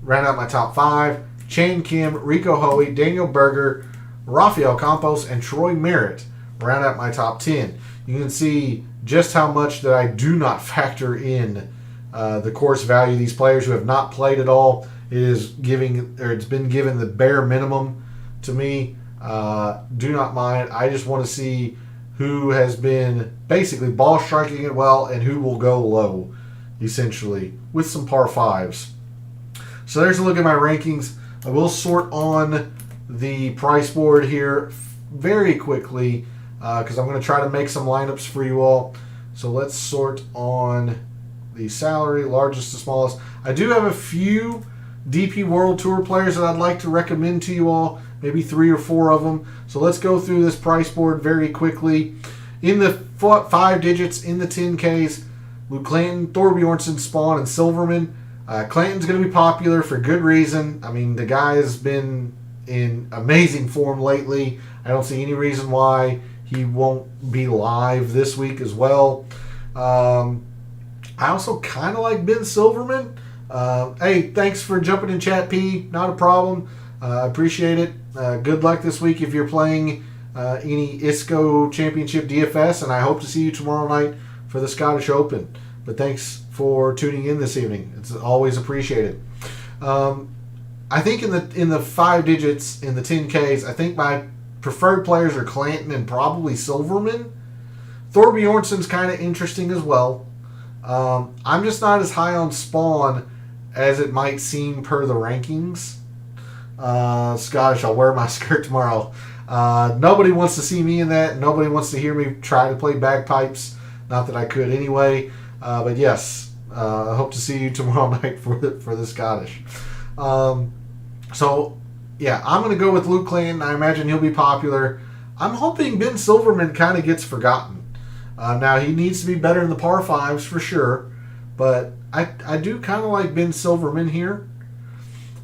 round out my top 5. Chan Kim, Rico Hoey, Daniel Berger, Rafael Campos, and Troy Merritt round out my top 10. You can see just how much that I do not factor in the course value of these players who have not played at all. It's been given the bare minimum to me. Do not mind. I just want to see who has been basically ball striking it well and who will go low, essentially, with some par 5s. So there's a look at my rankings. I will sort on the price board here very quickly because I'm going to try to make some lineups for you all. So let's sort on the salary, largest to smallest. I do have a few DP World Tour players that I'd like to recommend to you all, maybe 3 or 4 of them. So let's go through this price board very quickly. In the 5 digits, in the 10Ks, Luke Clanton, Thorbjornsen, Spawn, and Silverman. Clanton's going to be popular for good reason. I mean, the guy has been in amazing form lately. I don't see any reason why he won't be live this week as well. I also kind of like Ben Silverman. Hey, thanks for jumping in chat, P. Not a problem. I appreciate it. Good luck this week if you're playing any ISCO Championship DFS, and I hope to see you tomorrow night for the Scottish Open. But thanks for tuning in this evening. It's always appreciated. I think in the 5 digits, in the 10Ks, I think my preferred players are Clanton and probably Silverman. Thorbjornsen's kind of interesting as well. I'm just not as high on Spawn as it might seem per the rankings. Scottish, I'll wear my skirt tomorrow. Nobody wants to see me in that. Nobody wants to hear me try to play bagpipes. Not that I could anyway. But yes, I hope to see you tomorrow night for the Scottish. So, yeah, I'm going to go with Luke Clanton. I imagine he'll be popular. I'm hoping Ben Silverman kind of gets forgotten. Now, he needs to be better in the par 5s for sure. But I do kind of like Ben Silverman here.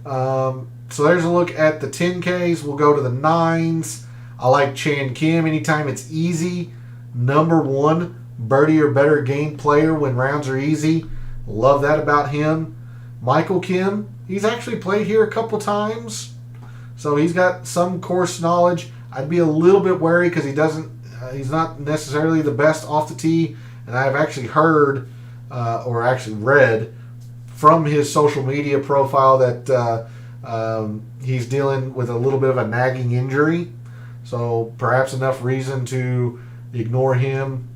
So there's a look at the 10Ks. We'll go to the 9s. I like Chan Kim anytime it's easy. Number 1 birdie or better game player when rounds are easy. Love that about him. Michael Kim, he's actually played here a couple times, so he's got some course knowledge. I'd be a little bit wary because he's not necessarily the best off the tee, and I've actually heard or actually read from his social media profile that he's dealing with a little bit of a nagging injury, so perhaps enough reason to ignore him.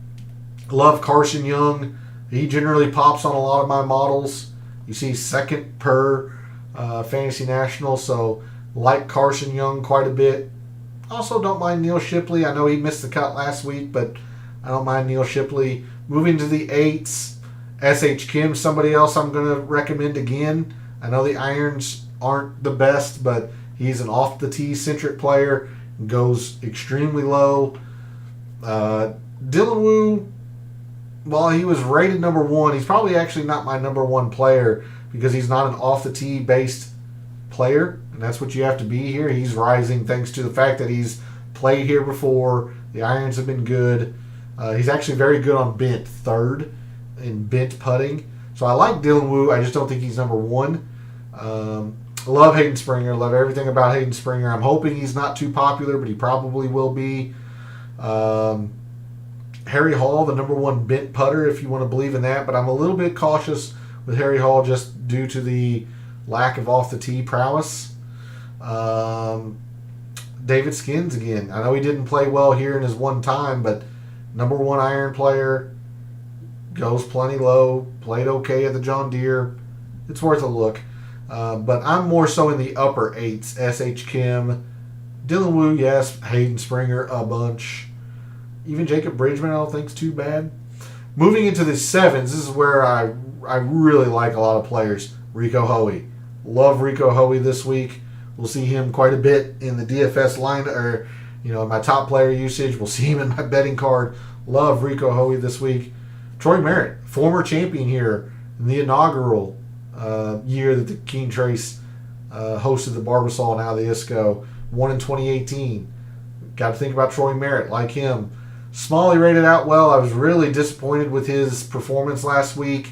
Love Carson Young. He generally pops on a lot of my models. You see second per Fantasy National, so like Carson Young quite a bit. Also don't mind Neil Shipley. I know he missed the cut last week, but I don't mind Neil Shipley. Moving to the 8s, S.H. Kim, somebody else I'm going to recommend again. I know the irons aren't the best, but he's an off-the-tee centric player. Goes extremely low. Dylan Wu, while he was rated number 1, he's probably actually not my number 1 player because he's not an off-the-tee based player, and that's what you have to be here. He's rising thanks to the fact that he's played here before. The irons have been good. He's actually very good on bent, third in bent putting. So I like Dylan Wu. I just don't think he's number 1. Love Hayden Springer. Love everything about Hayden Springer. I'm hoping he's not too popular, but he probably will be. Harry Hall, the number 1 bent putter, if you want to believe in that. But I'm a little bit cautious with Harry Hall just due to the lack of off-the-tee prowess. David Skins again. I know he didn't play well here in his one time, but number 1 iron player, goes plenty low, played okay at the John Deere. It's worth a look. But I'm more so in the upper 8s. S.H. Kim, Dylan Wu, yes. Hayden Springer, a bunch. Even Jacob Bridgman I don't think's too bad. Moving into the 7s, this is where I really like a lot of players. Rico Hoey. Love Rico Hoey this week. We'll see him quite a bit in the DFS line, or my top player usage. We'll see him in my betting card. Love Rico Hoey this week. Troy Merritt, former champion here in the inaugural year that the Keen Trace hosted the Barbasol, now the ISCO. Won in 2018. Got to think about Troy Merritt, like him. Smalley rated out well. I was really disappointed with his performance last week.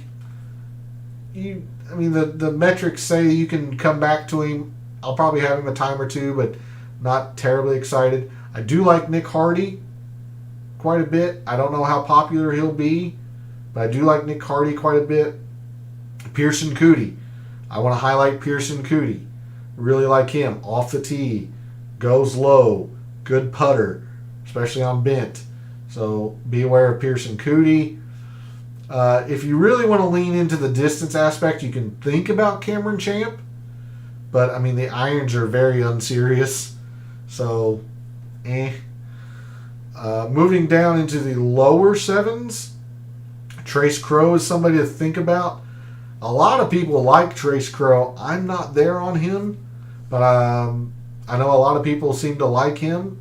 The metrics say you can come back to him. I'll probably have him a time or two, but not terribly excited. I do like Nick Hardy quite a bit. I don't know how popular he'll be, but I do like Nick Hardy quite a bit. Pearson Cootie. I want to highlight Pearson Cootie. Really like him. Off the tee. Goes low. Good putter, especially on bent. So be aware of Pearson Cootie. If you really want to lean into the distance aspect, you can think about Cameron Champ. But, the irons are very unserious. So, moving down into the lower 7s, Trace Crow is somebody to think about. A lot of people like Trace Crow. I'm not there on him, but I know a lot of people seem to like him.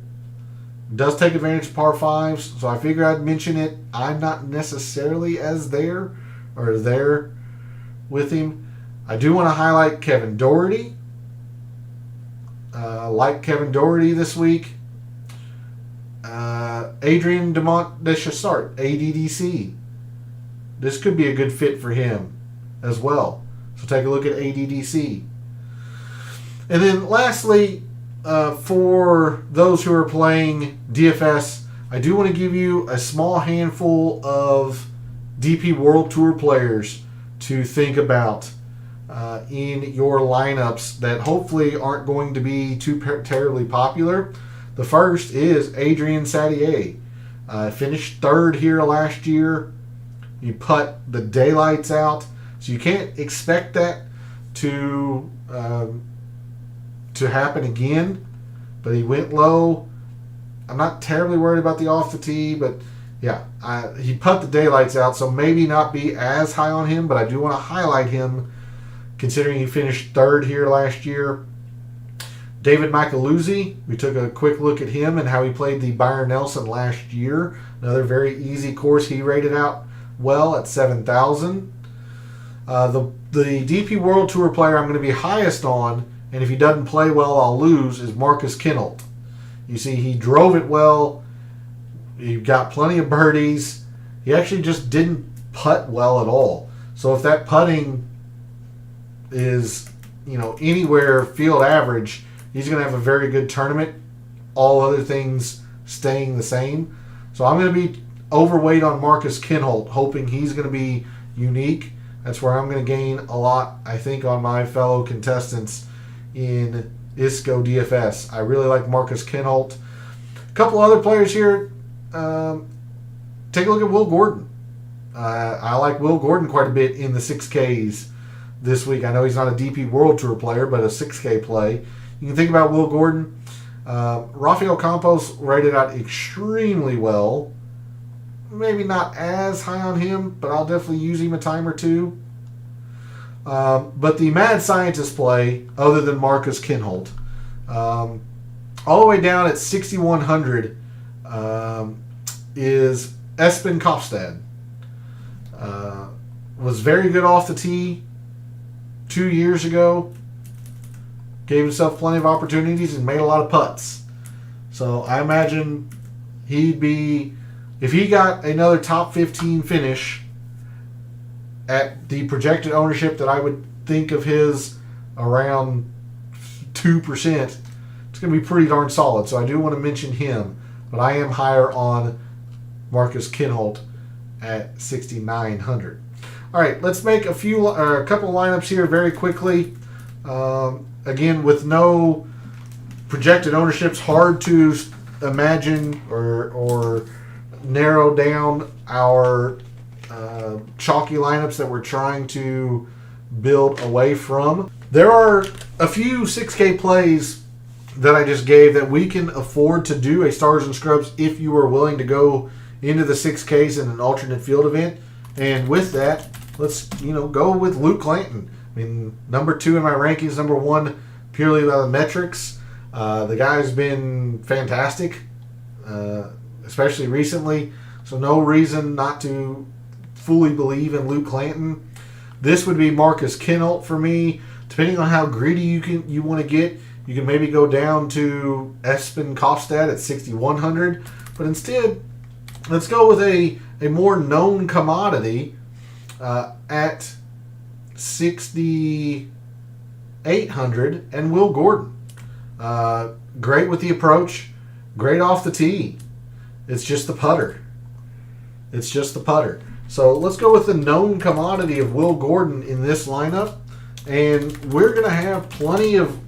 Does take advantage of par 5s, so I figure I'd mention it. I'm not necessarily as there with him. I do want to highlight Kevin Doherty. Like Kevin Doherty this week. Adrian Demont Deschessart, ADDC. This could be a good fit for him as well. So take a look at ADDC. And then lastly, for those who are playing DFS, I do want to give you a small handful of DP World Tour players to think about in your lineups that hopefully aren't going to be too terribly popular. The first is Adrian Sadier. Finished 3rd here last year. He put the daylights out, so you can't expect that to happen again. But he went low. I'm not terribly worried about the off the tee, but yeah, he put the daylights out, so maybe not be as high on him, but I do want to highlight him considering he finished 3rd here last year. David Micheluzzi, we took a quick look at him and how he played the Byron Nelson last year. Another very easy course. He rated out well at 7,000. The DP World Tour player I'm going to be highest on, and if he doesn't play well, I'll lose, is Marcus Kinhult. You see, he drove it well. He got plenty of birdies. He actually just didn't putt well at all. So if that putting is, anywhere field average, he's going to have a very good tournament. All other things staying the same. So I'm going to be overweight on Marcus Kinhult, hoping he's going to be unique. That's where I'm going to gain a lot, I think, on my fellow contestants in ISCO DFS. I really like Marcus Kinhult. A couple other players here. Take a look at Will Gordon. I like Will Gordon quite a bit in the 6Ks this week. I know he's not a DP World Tour player, but a 6K play. You can think about Will Gordon. Rafael Campos rated out extremely well maybe not as high on him, but I'll definitely use him a time or two. But the mad scientist play, other than Marcus Kinholt, all the way down at 6,100 is Espen Kofstad. Was very good off the tee 2 years ago. Gave himself plenty of opportunities and made a lot of putts. So I imagine he'd be, if he got another top 15 finish at the projected ownership that I would think of his around 2%, it's going to be pretty darn solid. So I do want to mention him, but I am higher on Marcus Kinholt at 6,900. All right, let's make a couple lineups here very quickly. Again, with no projected ownerships, hard to imagine or narrow down our chalky lineups that we're trying to build away from. There are a few 6K plays that I just gave that we can afford to do a Stars and Scrubs if you are willing to go into the 6Ks in an alternate field event. And with that, let's go with Luke Clanton. I mean, number 2 in my rankings, number 1 purely by the metrics. The guy's been fantastic, especially recently. So no reason not to fully believe in Luke Clanton. This would be Marcus Kinholt for me. Depending on how greedy you want to get, you can maybe go down to Espen Kofstad at 6,100. But instead, let's go with a more known commodity at 6,800 and Will Gordon. Great with the approach, great off the tee. It's just the putter. So let's go with the known commodity of Will Gordon in this lineup, and we're going to have plenty of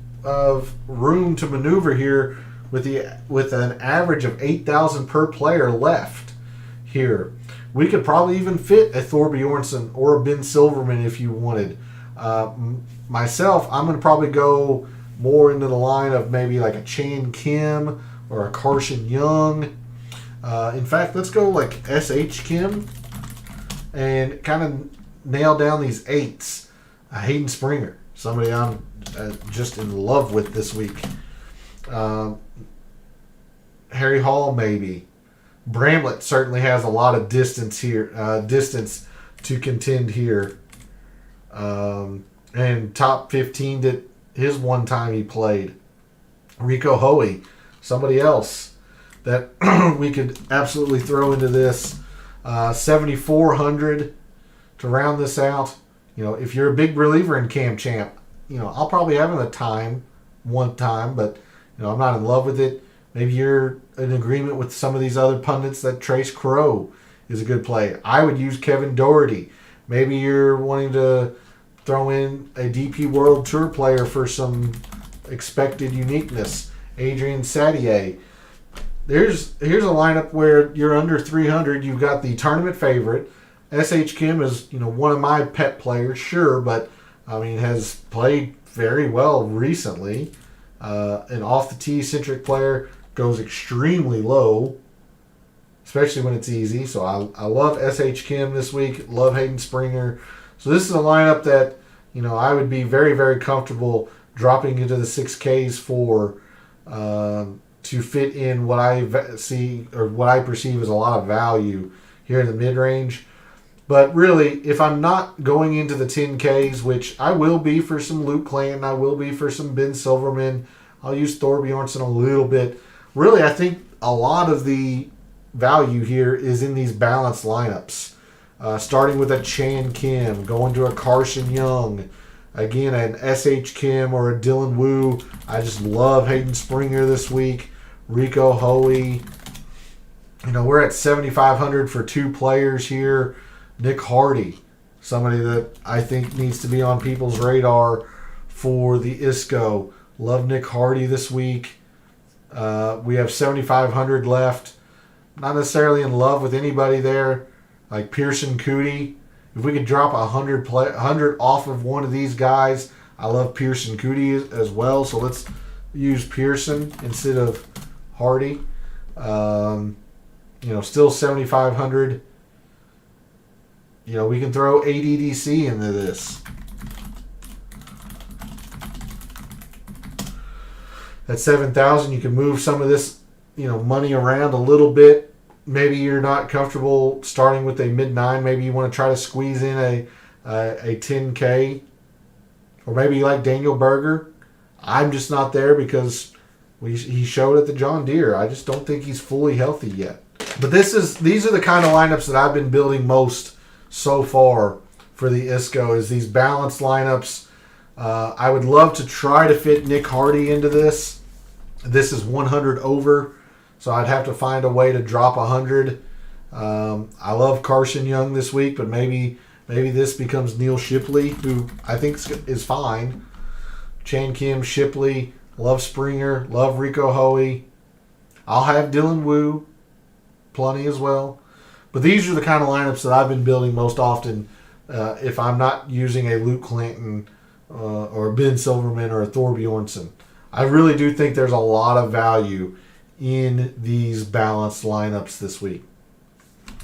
room to maneuver here with an average of 8,000 per player left here. We could probably even fit a Thor Bjornsson or a Ben Silverman if you wanted. Myself, I'm going to probably go more into the line of maybe like a Chan Kim or a Carson Young. In fact, let's go like S.H. Kim and kind of nail down these 8s. Hayden Springer, somebody I'm just in love with this week. Harry Hall maybe. Bramlett certainly has a lot of distance to contend here. And top 15 that his one time he played. Rico Hoey, somebody else that we could absolutely throw into this. 7,400 to round this out. If you're a big believer in Cam Champ, I'll probably have him one time, but I'm not in love with it. Maybe you're in agreement with some of these other pundits that Trace Crow is a good play. I would use Kevin Doherty. Maybe you're wanting to throw in a DP World Tour player for some expected uniqueness. Adrian Sadier. Here's a lineup where you're under 300. You've got the tournament favorite. S.H. Kim is one of my pet players, sure, but has played very well recently. An off the tee centric player, goes extremely low, especially when it's easy. So I love S.H. Kim this week. Love Hayden Springer. So this is a lineup that I would be very, very comfortable dropping into the 6Ks for to fit in what I see or what I perceive as a lot of value here in the mid range. But really, if I'm not going into the 10Ks, which I will be for some Luke Clanton, I will be for some Ben Silverman, I'll use Thor Bjornsson a little bit. Really, I think a lot of the value here is in these balanced lineups. Starting with a Chan Kim, going to a Carson Young, again, an S.H. Kim or a Dylan Wu. I just love Hayden Springer this week. Rico Hoey. We're at 7,500 for 2 players here. Nick Hardy, somebody that I think needs to be on people's radar for the ISCO. Love Nick Hardy this week. We have 7,500 left. Not necessarily in love with anybody there, like Pearson Cootie. If we could drop 100 off of one of these guys, I love Pearson Cootie as well. So let's use Pearson instead of Hardy. Still 7,500. We can throw ADDC into this. At 7,000, you can move some of this, money around a little bit. Maybe you're not comfortable starting with a mid-9. Maybe you want to try to squeeze in a 10K. Or maybe you like Daniel Berger. I'm just not there because he showed at the John Deere. I just don't think he's fully healthy yet. But these are the kind of lineups that I've been building most so far for the ISCO, is these balanced lineups. I would love to try to fit Nick Hardy into this. This is 100 over, so I'd have to find a way to drop 100. I love Carson Young this week, but maybe this becomes Neil Shipley, who I think is fine. Chan Kim, Shipley, love Springer, love Rico Hoey. I'll have Dylan Wu, plenty as well. But these are the kind of lineups that I've been building most often if I'm not using a Luke Clanton or a Ben Silverman or a Thor Bjornsson. I really do think there's a lot of value in these balanced lineups this week.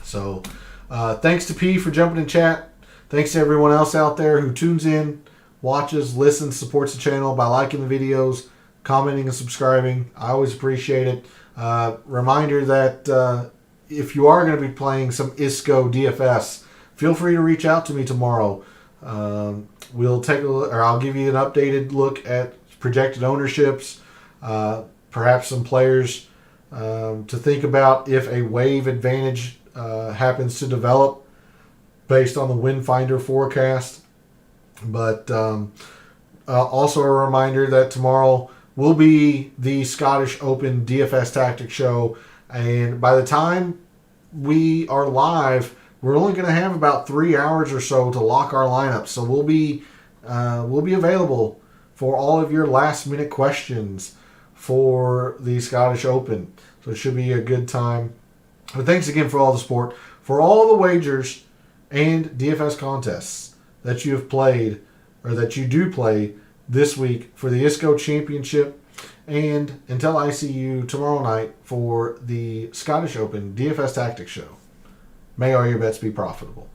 So thanks to P for jumping in chat. Thanks to everyone else out there who tunes in, watches, listens, supports the channel by liking the videos, commenting and subscribing. I always appreciate it. Reminder that if you are going to be playing some ISCO DFS, feel free to reach out to me tomorrow. We'll take a look, or I'll give you an updated look at projected ownerships, perhaps some players to think about if a wave advantage happens to develop based on the Wind Finder forecast. But also a reminder that tomorrow will be the Scottish Open DFS Tactics show, and by the time we are live, we're only going to have about 3 hours or so to lock our lineup. So we'll be available for all of your last minute questions for the Scottish Open. So it should be a good time. But thanks again for all the support, for all the wagers and DFS contests that you have played, or that you do play this week for the ISCO Championship, and until I see you tomorrow night for the Scottish Open DFS Tactics show. May all your bets be profitable.